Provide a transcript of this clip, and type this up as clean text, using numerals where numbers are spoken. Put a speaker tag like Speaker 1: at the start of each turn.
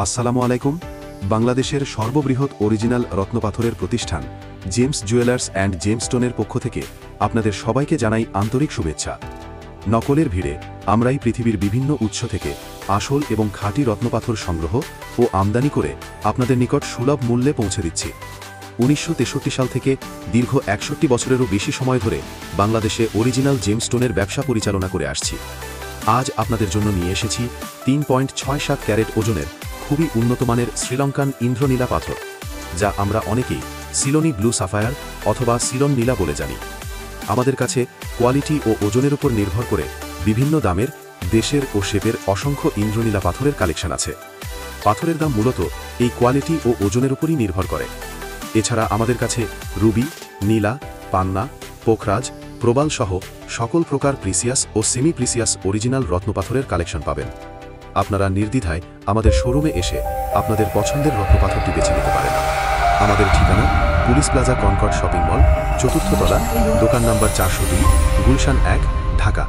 Speaker 1: আসসালামু আলাইকুম। বাংলাদেশের সর্ববৃহৎ অরিজিনাল রত্নপাথরের প্রতিষ্ঠান জেমস জুয়েলার্স অ্যান্ড জেমস্টোনের পক্ষ থেকে আপনাদের সবাইকে জানাই আন্তরিক শুভেচ্ছা। নকলের ভিড়ে আমরাই পৃথিবীর বিভিন্ন উৎস থেকে আসল এবং খাঁটি রত্নপাথর সংগ্রহ ও আমদানি করে আপনাদের নিকট সুলভ মূল্যে পৌঁছে দিচ্ছি। 1963 সাল থেকে দীর্ঘ 61 বছরেরও বেশি সময় ধরে বাংলাদেশে অরিজিনাল জেমস্টোনের ব্যবসা পরিচালনা করে আসছি। আজ আপনাদের জন্য নিয়ে এসেছি 3.67 ক্যারেট ওজনের খুবই উন্নতমানের শ্রীলঙ্কান ইন্দ্রনীলা পাথর, যা আমরা অনেকেই সিলোনি ব্লু সাফায়ার অথবা সিলন নীলা বলে জানি। আমাদের কাছে কোয়ালিটি ও ওজনের উপর নির্ভর করে বিভিন্ন দামের দেশের ও শেপের অসংখ্য ইন্দ্রনীলা পাথরের কালেকশন আছে। পাথরের দাম মূলত এই কোয়ালিটি ও ওজনের উপরই নির্ভর করে। এছাড়া আমাদের কাছে রুবি, নীলা, পান্না, পোখরাজ, প্রবাল সহ সকল প্রকার প্রিসিয়াস ও সেমি প্রিসিয়াস অরিজিনাল রত্নপাথরের কালেকশন পাবেন। আপনারা নির্দ্বিধায় আমাদের শোরুমে এসে আপনাদের পছন্দের রত্নপাথরটি বেছে নিতে পারেন। আমাদের ঠিকানা police plaza concord shopping mall, 4র্থ তলা, দোকান নম্বর 402, গুলশান 1, ঢাকা।